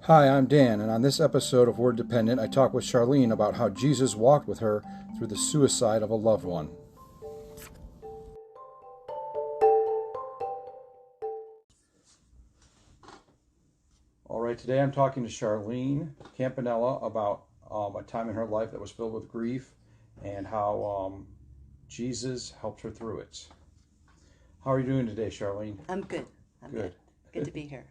Hi, I'm Dan, and on this episode of Word Dependent, I talk with Charlene about how Jesus walked with her through the suicide of a loved one. All right, today I'm talking to Charlene Campanella about a time in her life that was filled with grief and how Jesus helped her through it. How are you doing today, Charlene? I'm good. I'm good. Good to be here.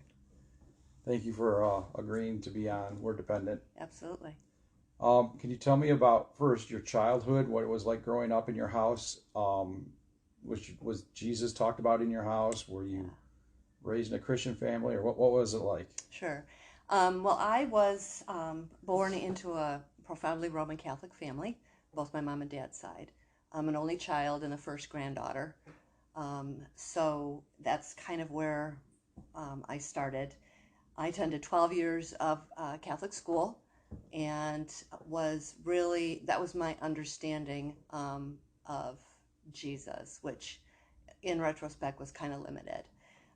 Thank you for agreeing to be on Word Dependent. Absolutely. Can you tell me about first your childhood, what it was like growing up in your house? Was Jesus talked about in your house? Were you raised in a Christian family, or what was it like? Sure. Well, I was born into a profoundly Roman Catholic family, both my mom and dad's side. I'm an only child and the first granddaughter. So that's kind of where I started. I attended 12 years of Catholic school and that was my understanding of Jesus, which in retrospect was kind of limited.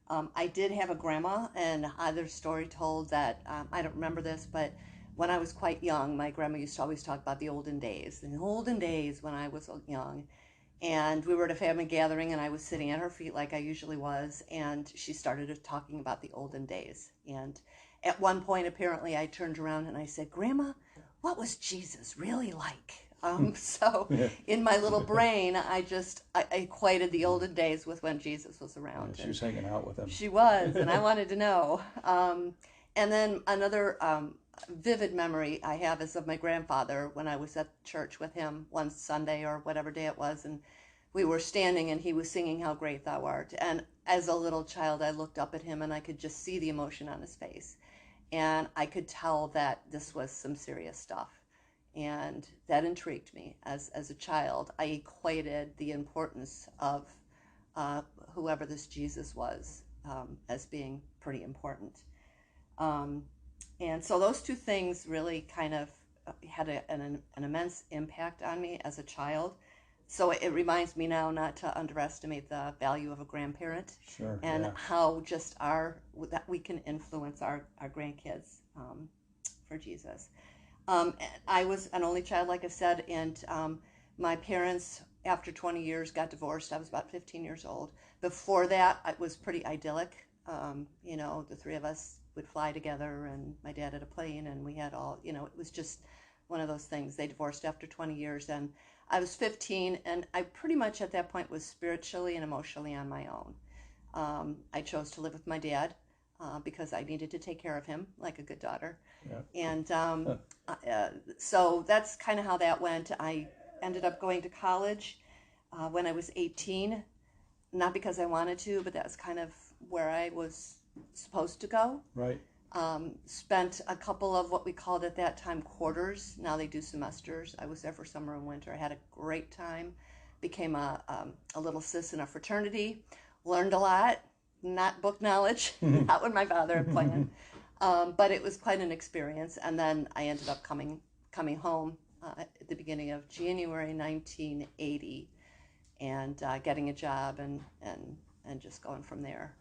I did have a grandma, and there's a story told that I don't remember this, but when I was quite young, my grandma used to always talk about the olden days. In the olden days when I was young, and we were at a family gathering, and I was sitting at her feet like I usually was, and she started talking about the olden days. And at one point, apparently, I turned around and I said, "Grandma, what was Jesus really like?" So in my little brain, I equated the olden days with when Jesus was around. Yeah, she was hanging out with him. She was, and I wanted to know. And then another vivid memory I have is of my grandfather when I was at church with him one Sunday or whatever day it was, and we were standing and he was singing "How Great Thou Art." And as a little child, I looked up at him and I could just see the emotion on his face. And I could tell that this was some serious stuff. And that intrigued me as a child. I equated the importance of whoever this Jesus was as being pretty important. Um, and so those two things really kind of had an immense impact on me as a child. So it reminds me now not to underestimate the value of a grandparent. Sure, and yeah. how just that we can influence our grandkids for Jesus. I was an only child, like I said, and my parents, after 20 years, got divorced. I was about 15 years old. Before that, it was pretty idyllic. The three of us would fly together, and my dad had a plane, and we had it was just one of those things. They divorced after 20 years, and I was 15, and I pretty much at that point was spiritually and emotionally on my own. I chose to live with my dad because I needed to take care of him like a good daughter. Yeah. And so that's kind of how that went. I ended up going to college when I was 18, not because I wanted to, but that was kind of where I was supposed to go. Right. Spent a couple of what we called at that time quarters. Now they do semesters. I was there for summer and winter. I had a great time. Became a little sis in a fraternity. Learned a lot. Not book knowledge. Not what my father had planned. But it was quite an experience. And then I ended up coming home at the beginning of January 1980 and getting a job and just going from there.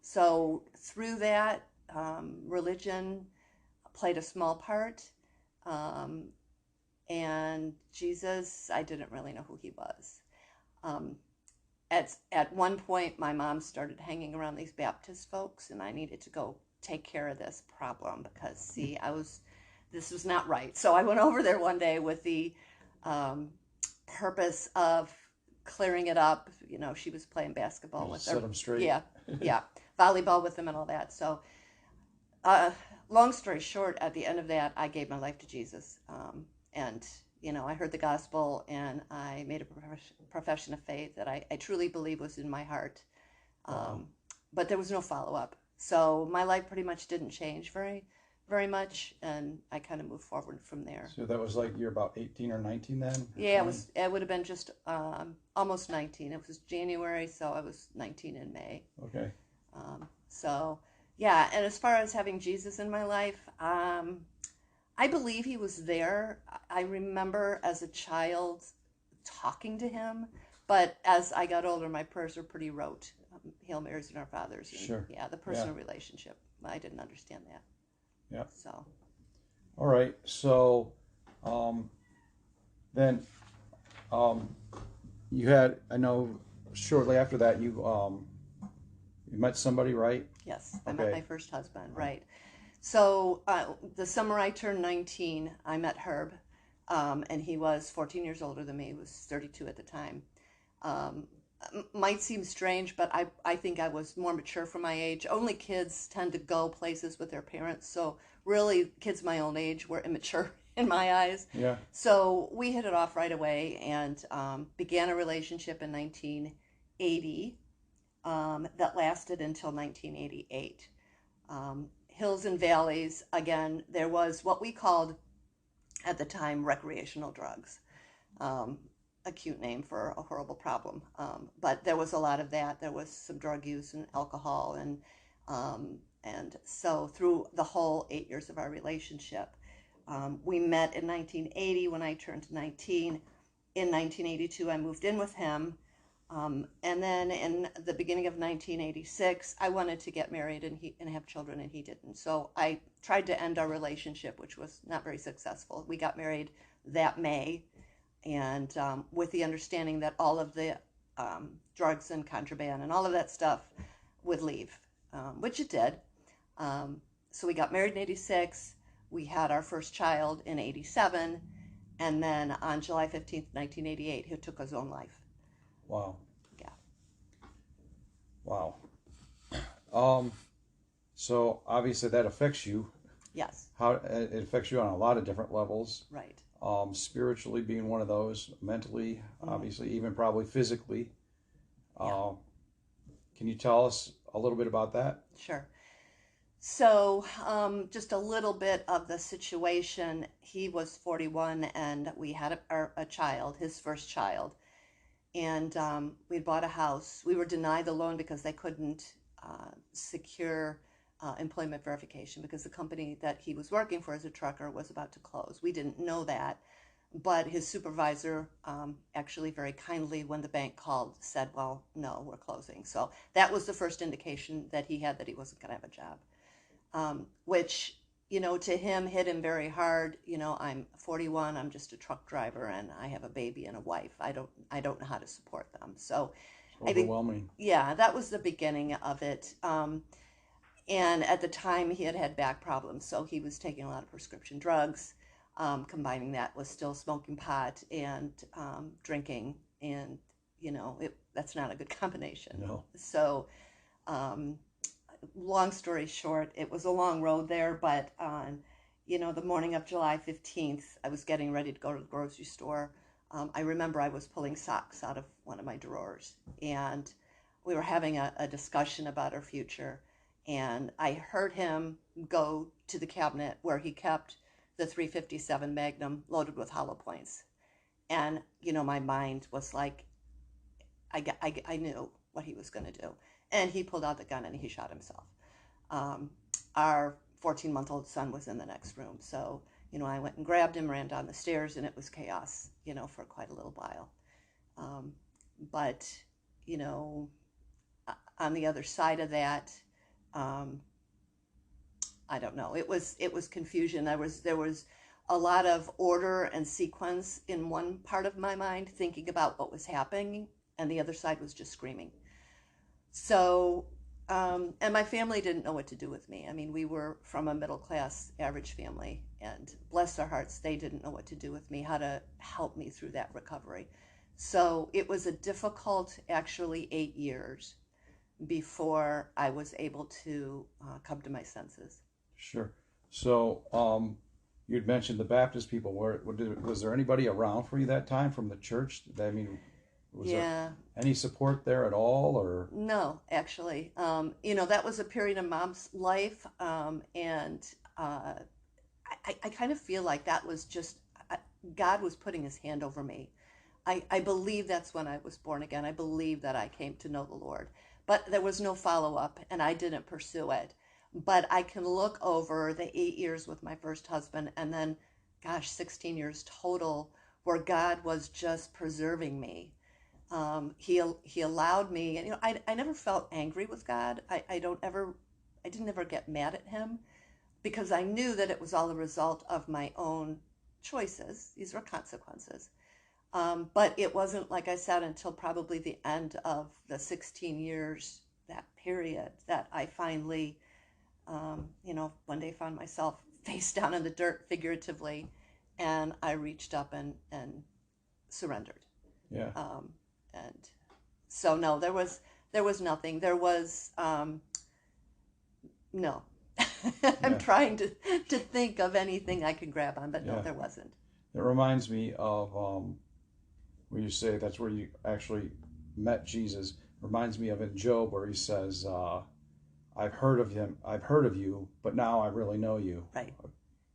So through that, religion played a small part. And Jesus, I didn't really know who he was. At one point, my mom started hanging around these Baptist folks, and I needed to go take care of this problem because, see, this was not right. So I went over there one day with the purpose of clearing it up. She was playing basketball with her. Set them straight. Yeah, volleyball with them and all that. So, long story short, at the end of that, I gave my life to Jesus, and I heard the gospel and I made a profession of faith that I truly believe was in my heart. Wow. But there was no follow-up. So my life pretty much didn't change very, very much, and I kind of moved forward from there. So that was like you're about 18 or 19 then? Yeah, it would have been just almost 19. It was January, so I was 19 in May. Okay. And as far as having Jesus in my life, I believe he was there. I remember as a child talking to him, but as I got older, my prayers were pretty rote. Hail Marys and Our Fathers. And, Sure. Yeah, the personal relationship I didn't understand that. Yeah. So. All right. So, um, then, um, you had, I know, shortly after that, you met somebody, right? Yes, I met my Okay. first husband, right. So the summer I turned 19, I met Herb, and he was 14 years older than me. He was 32 at the time. Um, might seem strange, but I think I was more mature for my age. Only kids tend to go places with their parents, so really kids my own age were immature in my eyes. Yeah. So we hit it off right away and began a relationship in 1980 that lasted until 1988. Hills and valleys, again, there was what we called at the time recreational drugs. Um, a cute name for a horrible problem. But there was a lot of that. There was some drug use and alcohol, and so through the whole 8 years of our relationship, we met in 1980 when I turned 19. In 1982, I moved in with him. And then in the beginning of 1986, I wanted to get married and have children, and he didn't. So I tried to end our relationship, which was not very successful. We got married that May, and with the understanding that all of the drugs and contraband and all of that stuff would leave, which it did. Um, so we got married in 86. We had our first child in 87. And then on July 15th, 1988, he took his own life. Wow. Yeah. Wow. Um, so obviously that affects you. Yes. How it affects you on a lot of different levels. Right. Spiritually being one of those, mentally, obviously, even probably physically. Yeah. Can you tell us a little bit about that? Sure. So, just a little bit of the situation. He was 41, and we had a child, his first child. And we bought a house. We were denied the loan because they couldn't secure employment verification because the company that he was working for as a trucker was about to close. We didn't know that, but his supervisor actually very kindly, when the bank called, said, well, no, we're closing. So that was the first indication that he had that he wasn't going to have a job, which, to him hit him very hard. I'm 41, I'm just a truck driver, and I have a baby and a wife. I don't know how to support them. So It's I think, overwhelming. yeah, that was the beginning of it. And at the time, he had back problems, so he was taking a lot of prescription drugs, combining that with still smoking pot and drinking, and that's not a good combination. No. So, long story short, it was a long road there, but on, the morning of July 15th, I was getting ready to go to the grocery store. I remember I was pulling socks out of one of my drawers, and we were having a discussion about our future. And I heard him go to the cabinet where he kept the 357 Magnum loaded with hollow points. And, my mind was like, I knew what he was going to do. And he pulled out the gun and he shot himself. Our 14-month-old son was in the next room. So, I went and grabbed him, ran down the stairs, and it was chaos, for quite a little while. But, on the other side of that, I don't know. It was confusion. There was a lot of order and sequence in one part of my mind, thinking about what was happening, and the other side was just screaming. So, and my family didn't know what to do with me. I mean, we were from a middle class, average family, and bless their hearts, they didn't know what to do with me, how to help me through that recovery. So it was a difficult, actually, 8 years before I was able to come to my senses. Sure. So, you'd mentioned the Baptist people. Was there anybody around for you that time from the church? I mean, was there any support there at all, or? No, actually. That was a period in Mom's life, and I kind of feel like that was just God was putting his hand over me. I believe that's when I was born again. I believe that I came to know the Lord. But there was no follow-up, and I didn't pursue it. But I can look over the 8 years with my first husband, and then, 16 years total, where God was just preserving me. He allowed me, and I never felt angry with God. I don't ever didn't ever get mad at him because I knew that it was all a result of my own choices. These were consequences. But it wasn't, like I said, until probably the end of the 16 years, that period, that I finally, one day found myself face down in the dirt, figuratively, and I reached up and surrendered. Yeah. And so, no, there was nothing. There was, no. I'm Yeah. trying to think of anything I could grab on, but no, Yeah. there wasn't. It reminds me of where you say that's where you actually met Jesus. Reminds me of in Job where he says, I've heard of him, I've heard of you, but now I really know you. Right.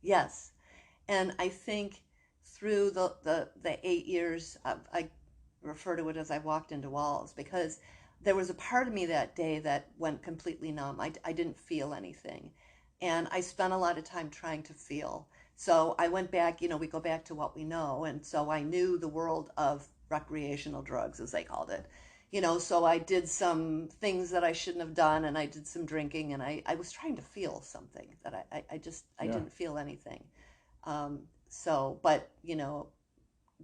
Yes. And I think through the 8 years, I refer to it as I walked into walls, because there was a part of me that day that went completely numb. I didn't feel anything. And I spent a lot of time trying to feel. So I went back, we go back to what we know. And so I knew the world of recreational drugs, as they called it. So I did some things that I shouldn't have done, and I did some drinking, and I was trying to feel something that I Yeah. didn't feel anything. But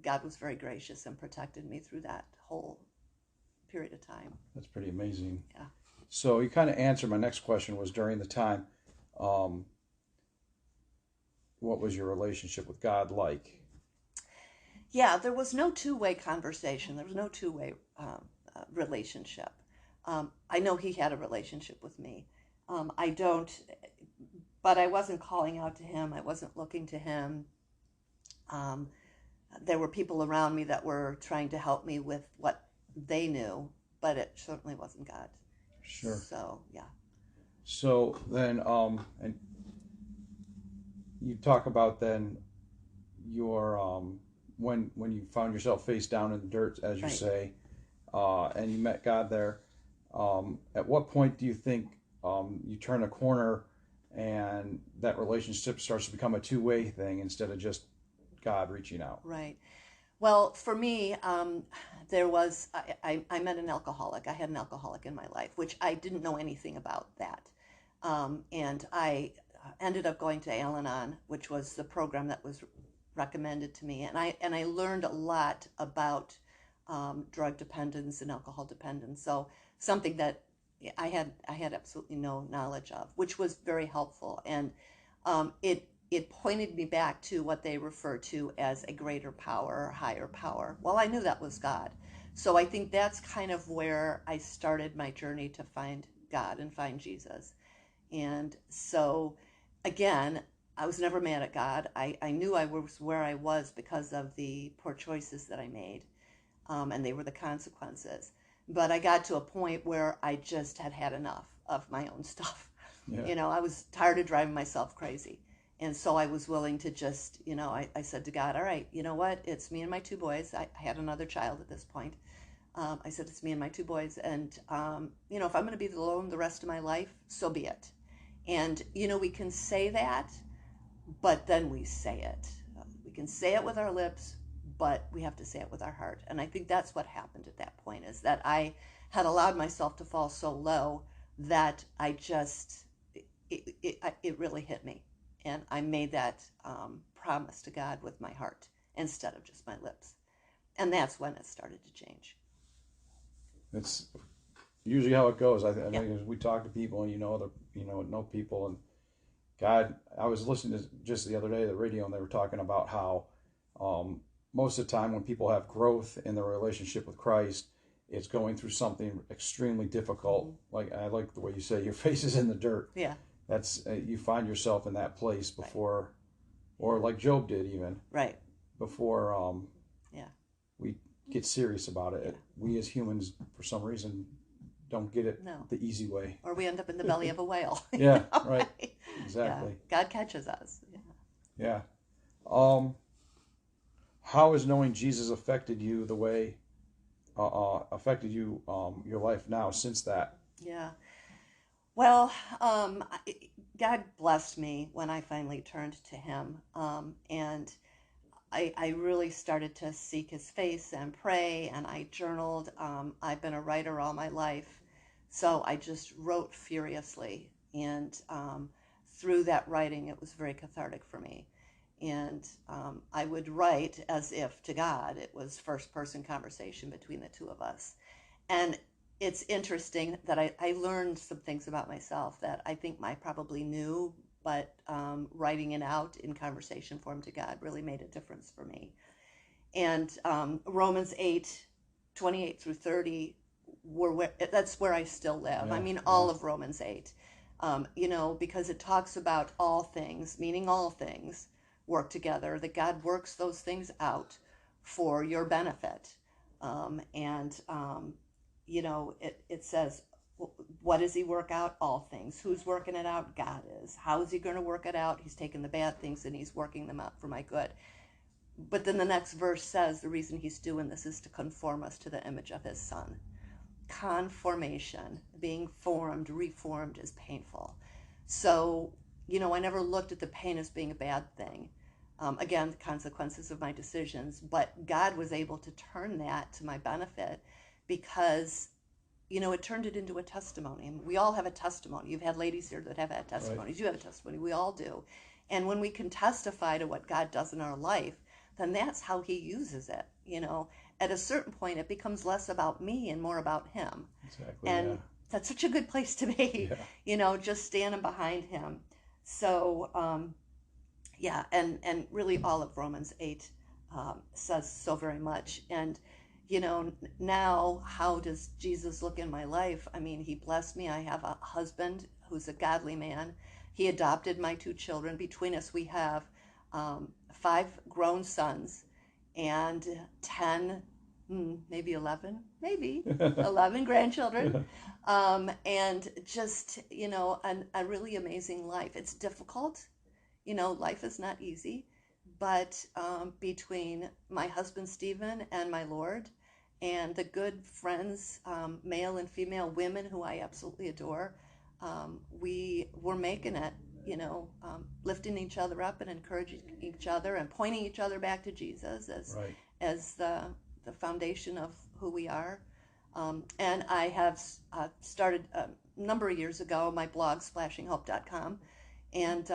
God was very gracious and protected me through that whole period of time. That's pretty amazing. Yeah. So you kind of answered my next question was during the time, what was your relationship with God like? Yeah, there was no two-way conversation. There was no two-way relationship. I know he had a relationship with me. I don't, but I wasn't calling out to him. I wasn't looking to him. There were people around me that were trying to help me with what they knew, but it certainly wasn't God. Sure. So, yeah. So then, and you talk about then your when you found yourself face down in the dirt, as you Right. say, and you met God there. At what point do you think you turn a corner and that relationship starts to become a two-way thing instead of just God reaching out? Right. Well, for me, there was, I met an alcoholic. I had an alcoholic in my life, which I didn't know anything about that. And I ended up going to Al-Anon, which was the program that was recommended to me. And I learned a lot about drug dependence and alcohol dependence. So something that I had absolutely no knowledge of, which was very helpful. And it pointed me back to what they refer to as a greater power or higher power. Well, I knew that was God. So I think that's kind of where I started my journey to find God and find Jesus. And so, again, I was never mad at God. I knew I was where I was because of the poor choices that I made, and they were the consequences. But I got to a point where I just had enough of my own stuff. Yeah. I was tired of driving myself crazy. And so I was willing to just, I said to God, all right, you know what? It's me and my two boys. I had another child at this point. I said, it's me and my two boys. And, if I'm going to be alone the rest of my life, so be it. And, we can say that, but then we say it. We can say it with our lips, but we have to say it with our heart. And I think that's what happened at that point, is that I had allowed myself to fall so low that I just, it really hit me. And I made that promise to God with my heart instead of just my lips. And that's when it started to change. It's usually how it goes. I Yeah. think as we talk to people, and know people, and God. I was listening to just the other day the radio, and they were talking about how most of the time when people have growth in their relationship with Christ, it's going through something extremely difficult. Mm-hmm. Like I like the way you say your face is in the dirt. Yeah. That's you find yourself in that place before, or like Job did even. Right. Before Yeah. we get serious about it. Yeah. We as humans, for some reason, don't get it No. the easy way. Or we end up in the belly of a whale. Yeah, right. Exactly. Yeah. God catches us. Yeah. How has knowing Jesus affected you the way affected you your life now since that? Yeah. Well, God blessed me when I finally turned to Him, and I really started to seek His face and pray, and I journaled. I've been a writer all my life, so I just wrote furiously. And through that writing, it was very cathartic for me. And I would write as if to God it was first person conversation between the two of us. And it's interesting that I learned some things about myself that I think I probably knew, but writing it out in conversation form to God really made a difference for me. And Romans 8:28 through 30, that's where I still live. Yeah, I mean, yeah. all of Romans 8, because it talks about all things, meaning all things work together, that God works those things out for your benefit. It says, what does he work out? All things. Who's working it out? God is. How is he going to work it out? He's taking the bad things and he's working them out for my good. But then the next verse says the reason he's doing this is to conform us to the image of his son. Conformation, being formed, reformed, is painful. So, I never looked at the pain as being a bad thing. Again, the consequences of my decisions, but God was able to turn that to my benefit because, it turned it into a testimony. And we all have a testimony. You've had ladies here that have had testimonies. Right. You have a testimony. We all do. And when we can testify to what God does in our life, then that's how he uses it. At a certain point, it becomes less about me and more about him. Exactly. And yeah. That's such a good place to be, just standing behind him. So, and really all of Romans 8 says so very much. And, now how does Jesus look in my life? I mean, he blessed me. I have a husband who's a godly man. He adopted my 2 children. Between us, we have 5 grown sons and 10, maybe 11 grandchildren. And just, a really amazing life. It's difficult. Life is not easy. But between my husband, Stephen, and my Lord, and the good friends, male and female women who I absolutely adore, we were making it, lifting each other up and encouraging each other and pointing each other back to Jesus as the foundation of who we are. And I have started a number of years ago my blog, splashinghope.com. And,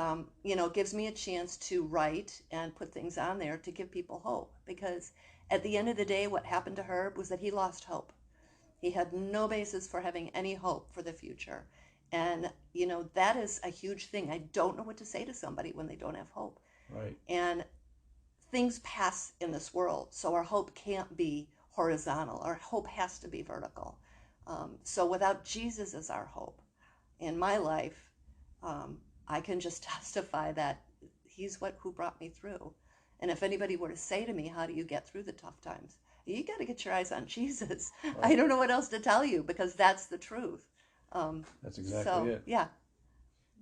it gives me a chance to write and put things on there to give people hope. Because at the end of the day, what happened to Herb was that he lost hope. He had no basis for having any hope for the future. And, that is a huge thing. I don't know what to say to somebody when they don't have hope. Right. And things pass in this world, so our hope can't be horizontal. Our hope has to be vertical. So without Jesus as our hope in my life, I can just testify that he's who brought me through. And if anybody were to say to me, how do you get through the tough times? You got to get your eyes on Jesus. Right. I don't know what else to tell you because that's the truth. That's exactly it. Yeah.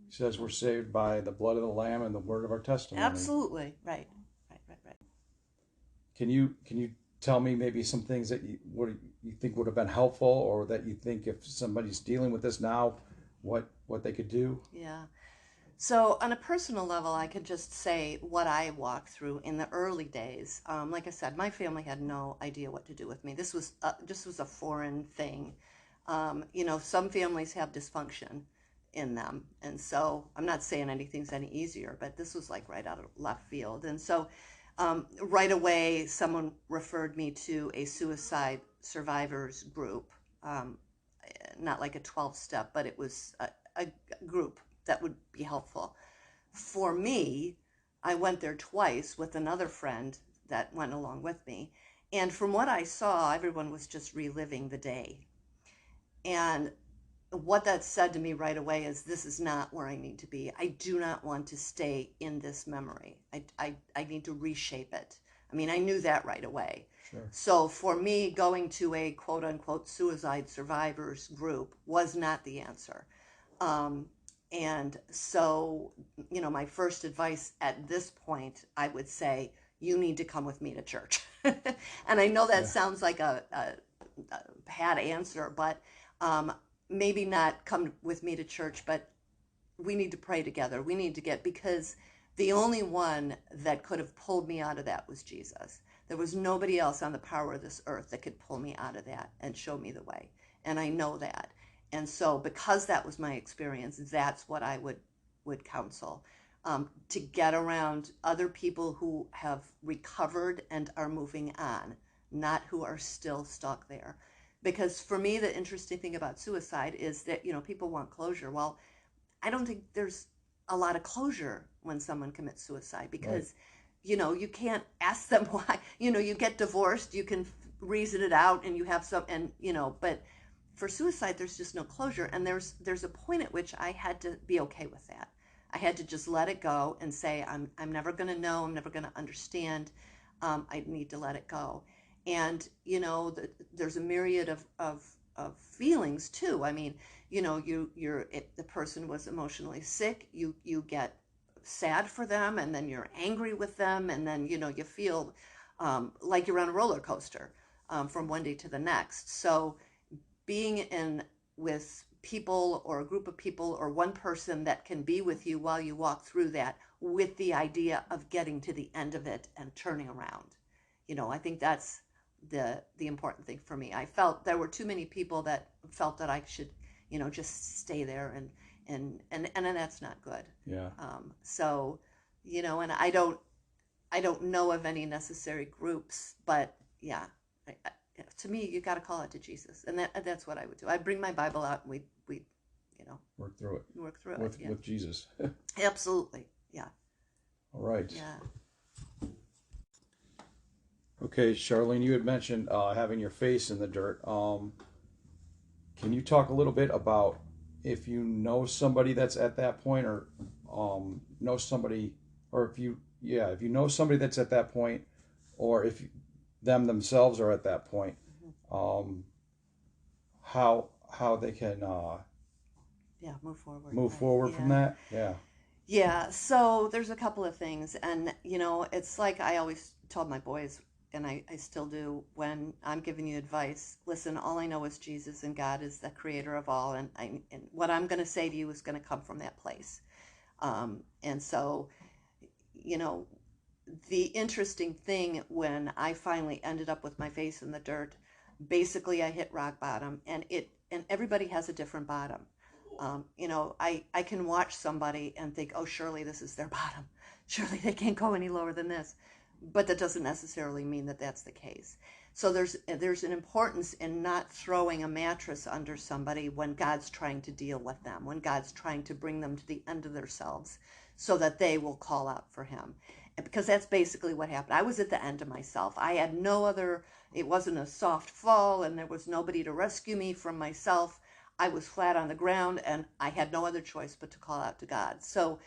He says we're saved by the blood of the Lamb and the word of our testimony. Absolutely. Right. Can you tell me maybe some things that you think would have been helpful, or that you think if somebody's dealing with this now, what they could do? Yeah. So on a personal level, I could just say what I walked through in the early days. Like I said, my family had no idea what to do with me. This was a foreign thing. Some families have dysfunction in them. And so I'm not saying anything's any easier, but this was like right out of left field. And so right away, someone referred me to a suicide survivors group, not like a 12-step, but it was a group that would be helpful. For me, I went there twice with another friend that went along with me. And from what I saw, everyone was just reliving the day. And what that said to me right away is, this is not where I need to be. I do not want to stay in this memory. I need to reshape it. I mean, I knew that right away. Sure. So for me, going to a quote-unquote suicide survivors group was not the answer. And so, my first advice at this point, I would say, you need to come with me to church. And I know that sounds like a bad answer, but maybe not come with me to church, but we need to pray together. We need to because the only one that could have pulled me out of that was Jesus. There was nobody else on the power of this earth that could pull me out of that and show me the way. And I know that. And so because that was my experience, that's what I would counsel, to get around other people who have recovered and are moving on, not who are still stuck there. Because for me, the interesting thing about suicide is that, people want closure. Well, I don't think there's a lot of closure when someone commits suicide, Right. because, you can't ask them why. You get divorced, you can reason it out, and you have some, and, but for suicide, there's just no closure. And there's a point at which I had to be okay with that. I had to just let it go and say, I'm never going to know, I'm never going to understand. I need to let it go. And, there's a myriad of feelings too. I mean, if the person was emotionally sick, you get sad for them, and then you're angry with them, and then, you feel like you're on a roller coaster, from one day to the next. So being in with people, or a group of people, or one person that can be with you while you walk through that, with the idea of getting to the end of it and turning around. I think that's the important thing for me. I felt there were too many people that felt that I should, just stay there, and that's not good. Yeah. So, and I don't know of any necessary groups, but yeah, to me, you got to call it to Jesus, and that's what I would do. I bring my Bible out, and we, Work through it work through with it. Yeah. with Jesus. Absolutely. Yeah. All right. Yeah. Okay, Charlene, you had mentioned having your face in the dirt. Can you talk a little bit about if you know somebody that's at that point, or know somebody, or if you know somebody that's at that point, or if them themselves are at that point, Mm-hmm. um, how they can Yeah. Move forward. move Right. forward from Yeah. that? Yeah. Yeah, so there's a couple of things. And, it's like I always told my boys, and I still do when I'm giving you advice. Listen, all I know is Jesus, and God is the creator of all. And what I'm going to say to you is going to come from that place. And so, you know, the interesting thing, when I finally ended up with my face in the dirt, basically I hit rock bottom, and everybody has a different bottom. I can watch somebody and think, oh, surely this is their bottom. Surely they can't go any lower than this. But that doesn't necessarily mean that that's the case. So there's an importance in not throwing a mattress under somebody when God's trying to deal with them, when God's trying to bring them to the end of themselves, so that they will call out for him. Because that's basically what happened. I was at the end of myself. I had no other, it wasn't a soft fall, and there was nobody to rescue me from myself. I was flat on the ground, and I had no other choice but to call out to God. So,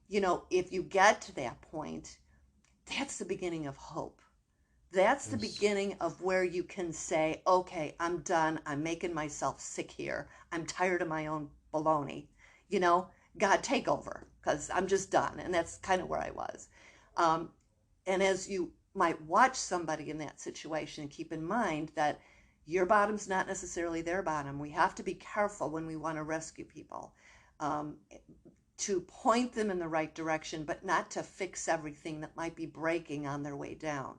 if you get to that point, that's the beginning of hope. That's the Yes. beginning of where you can say, okay, I'm done. I'm making myself sick here. I'm tired of my own baloney. You know, God, take over, because I'm just done. And that's kind of where I was. Um, and as you might watch somebody in that situation, keep in mind that your bottom's not necessarily their bottom. We have to be careful when we want to rescue people, um, to point them in the right direction, but not to fix everything that might be breaking on their way down,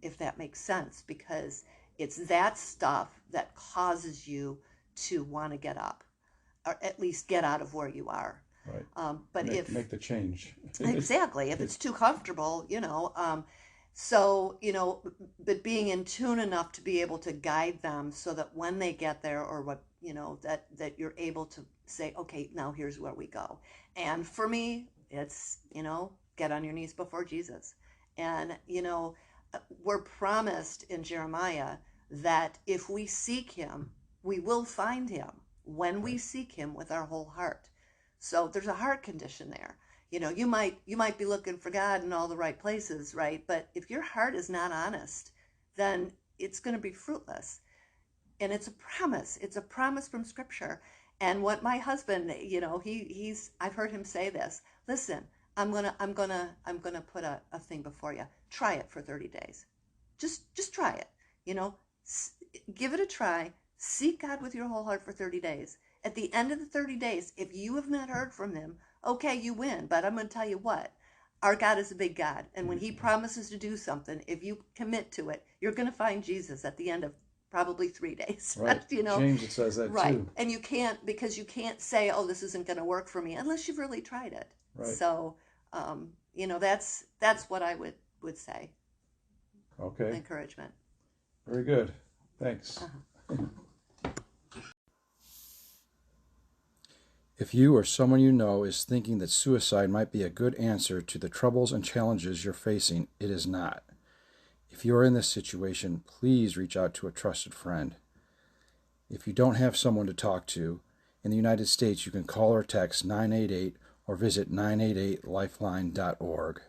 if that makes sense, because it's that stuff that causes you to want to get up, or at least get out of where you are. Right. But Make the change. exactly, if it's too comfortable, so, but being in tune enough to be able to guide them, so that when they get there, or what, that you're able to say, okay, now here's where we go. And for me, it's, get on your knees before Jesus. And, we're promised in Jeremiah that if we seek him, we will find him when we Right. seek him with our whole heart. So there's a heart condition there. You might be looking for God in all the right places, right? But if your heart is not honest, then it's going to be fruitless. And it's a promise. It's a promise from Scripture. And what my husband, he's I've heard him say this. Listen, I'm gonna put a thing before you. Try it for 30 days. Just try it. You know, give it a try. Seek God with your whole heart for 30 days. At the end of the 30 days, if you have not heard from him, okay, you win. But I'm going to tell you what, our God is a big God. And when he promises to do something, if you commit to it, you're going to find Jesus at the end of probably 3 days. Right. You know, James, it says that right. too. And you can't, because you can't say, oh, this isn't going to work for me unless you've really tried it. Right. So, you know, that's what I would say. Okay. Encouragement. Very good. Thanks. If you or someone you know is thinking that suicide might be a good answer to the troubles and challenges you're facing, it is not. If you are in this situation, please reach out to a trusted friend. If you don't have someone to talk to, in the United States you can call or text 988 or visit 988lifeline.org.